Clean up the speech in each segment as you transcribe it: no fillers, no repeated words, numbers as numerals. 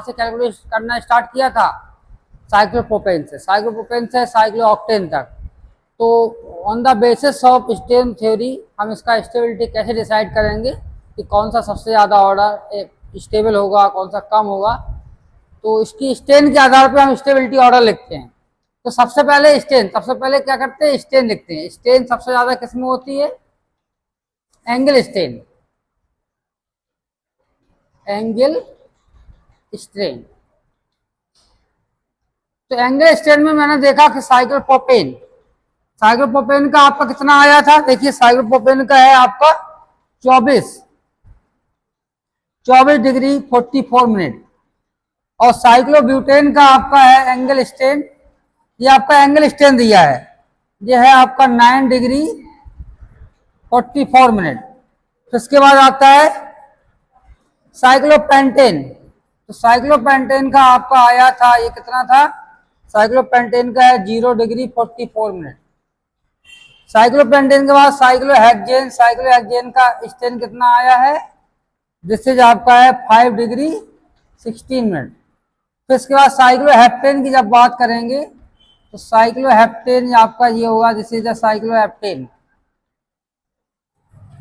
से कैलकुलेट करना स्टार्ट किया था? साइक्लोप्रोपेन से साइक्लोऑक्टेन तक। तो on the basis of strain theory हम इसका स्टेबिलिटी कैसे डिसाइड करेंगे कि कौन सा सबसे ज़्यादा ऑर्डर स्टेबल होगा, कौन सा कम होगा? तो इसकी स्टेन के आधार पर हम स्टेबिलिटी ऑर्डर लिखते हैं। तो सबसे पहले क्या करते हैं, स्टेन लिखते हैं। स्टेन सबसे ज़्यादा किस में होती है? Angle strain, angle strain. तो एंगल स्ट्रेन में मैंने देखा कि साइक्लोप्रोपेन का आपका कितना आया था? देखिए साइक्लोप्रोपेन का है आपका 24 डिग्री 44 मिनट। और साइक्लोब्यूटेन का आपका है एंगल स्ट्रेन, ये आपका एंगल स्ट्रेन दिया है, ये है आपका 9 डिग्री 44 मिनट। फिर इसके बाद आता है साइक्लोपेंटेन। तो साइक्लोपेंटेन का आपका आया था, ये कितना था? साइक्लोपेंटेन का है 0 डिग्री 44 मिनट। साइक्लोपेंटेन के बाद साइक्लोहेक्सेन का स्ट्रेन कितना आया है? दिस इज आपका है 5 डिग्री 16 मिनट। फिर इसके बाद साइक्लोहेप्टेन की जब बात करेंगे तो साइक्लोहेप्टेन आपका ये होगा, दिस इज द साइक्लोहेप्टेन।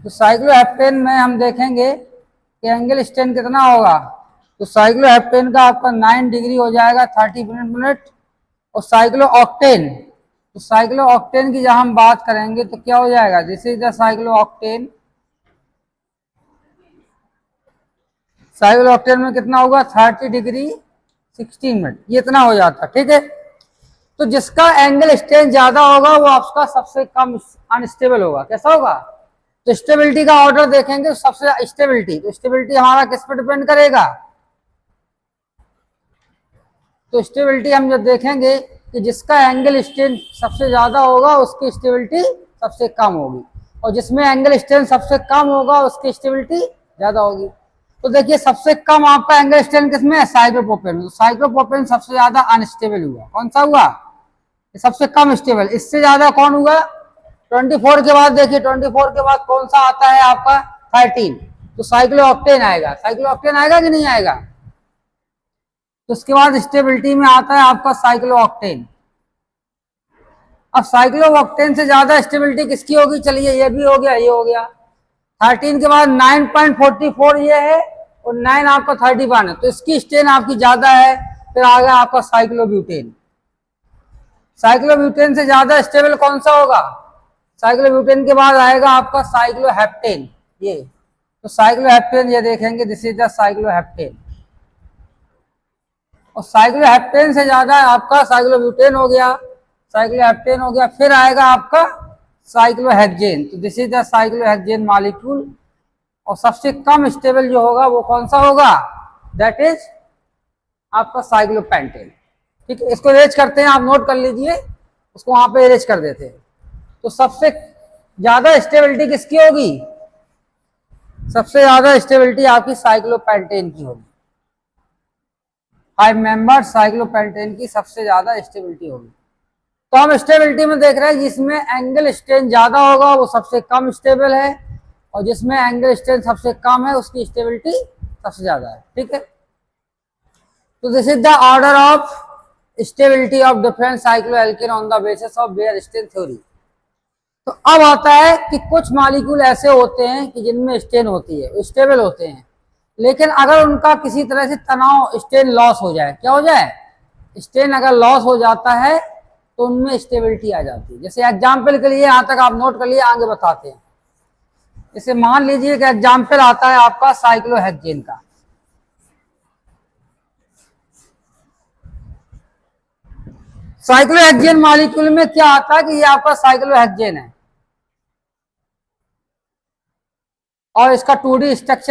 तो साइक्लोहेप्टेन में हम देखेंगे कि एंगल स्ट्रेन कितना होगा। तो साइक्लोहेप्टेन का आपका 9 डिग्री हो जाएगा 30 मिनट। और साइक्लोऑक्टेन की जब हम बात करेंगे तो क्या हो जाएगा? दिस इज द साइक्लोऑक्टेन में कितना होगा? 30 डिग्री 16 मिनट, ये इतना हो जाता, ठीक है। तो जिसका एंगल स्ट्रेन ज्यादा होगा वो आपका सबसे कम अनस्टेबल होगा। कैसा होगा? तो स्टेबिलिटी का ऑर्डर देखेंगे, सबसे स्टेबिलिटी हमारा किस पर डिपेंड करेगा? तो स्टेबिलिटी हम जब देखेंगे कि जिसका एंगल स्ट्रेन सबसे ज्यादा होगा उसकी स्टेबिलिटी सबसे कम होगी, और जिसमें एंगल स्ट्रेन सबसे कम होगा उसकी स्टेबिलिटी ज्यादा होगी। तो देखिए सबसे कम आपका एंगल स्ट्रेन किसमें है? साइक्लोप्रोपेन। तो साइक्लोप्रोपेन सबसे ज्यादा अनस्टेबल हुआ। कौन सा हुआ? सबसे कम स्टेबल। इससे ज्यादा कौन हुआ? 24 के बाद देखिए, 24 के बाद कौन सा आता है आपका? 13। तो साइक्लोऑक्टेन आएगा। साइक्लोऑक्टेन आएगा कि नहीं आएगा? तो उसके बाद स्टेबिलिटी में आता है आपका साइक्लोऑक्टेन। अब साइक्लोऑक्टेन से ज्यादा स्टेबिलिटी किसकी होगी? चलिए ये भी हो गया, ये हो गया। 13 के बाद 9.44 ये है, और 9 आपका 31 है, तो इसकी स्ट्रेन आपकी ज्यादा है। फिर आ गया आपका साइक्लोब्यूटेन। साइक्लोब्यूटेन से ज्यादा स्टेबल कौन सा होगा? साइक्लोब्यूटेन के बाद आएगा आपका साइक्लोहेप्टेन। ये तो साइक्लोहेप्टेन ये देखेंगे, दिस इज द साइक्लोहेप्टेन। और साइक्लोहेप्टेन से ज्यादा आपका साइक्लोब्यूटेन हो गया, साइक्लोहेप्टेन हो गया। फिर आएगा आपका साइक्लोहेक्सेन। तो this is the cyclohexane molecule. और सबसे कम स्टेबल जो होगा वो कौन सा होगा? दैट इज आपका साइक्लोपेंटेन। ठीक है, इसको अरेंज करते हैं, आप नोट कर लीजिए, उसको वहां पे अरेंज कर देते हैं। तो सबसे ज्यादा स्टेबिलिटी किसकी होगी? सबसे ज्यादा स्टेबिलिटी आपकी साइक्लोपेंटेन की होगी। 5 मेंबर साइक्लोपेंटेन की सबसे ज्यादा स्टेबिलिटी होगी। तो हम स्टेबिलिटी में देख रहे हैं जिसमें एंगल स्ट्रेन ज्यादा होगा वो सबसे कम स्टेबल है, और जिसमें एंगल स्ट्रेन सबसे कम है उसकी स्टेबिलिटी सबसे ज्यादा है। ठीक है, तो this is the order of stability of different cycloalkane on the basis of Baeyer strain theory. तो अब आता है कि कुछ मॉलिक्यूल ऐसे होते हैं कि जिनमें स्ट्रेन होती है, स्टेबल होते हैं, लेकिन अगर उनका किसी तरह से तनाव स्ट्रेन लॉस हो जाए, क्या हो जाए? स्ट्रेन अगर लॉस हो जाता है तो उनमें स्टेबिलिटी आ जाती है। जैसे एग्जाम्पल के लिए यहां तक आप नोट कर लिए, आगे बताते हैं। जैसे मान लीजिए कि एग्जाम्पल आता है आपका साइक्लोहेक्सेन का। साइक्लोहेक्सेन मॉलिक्यूल में क्या आता है कि ये आपका साइक्लोहेक्सेन है और इसका 2D स्ट्रक्चर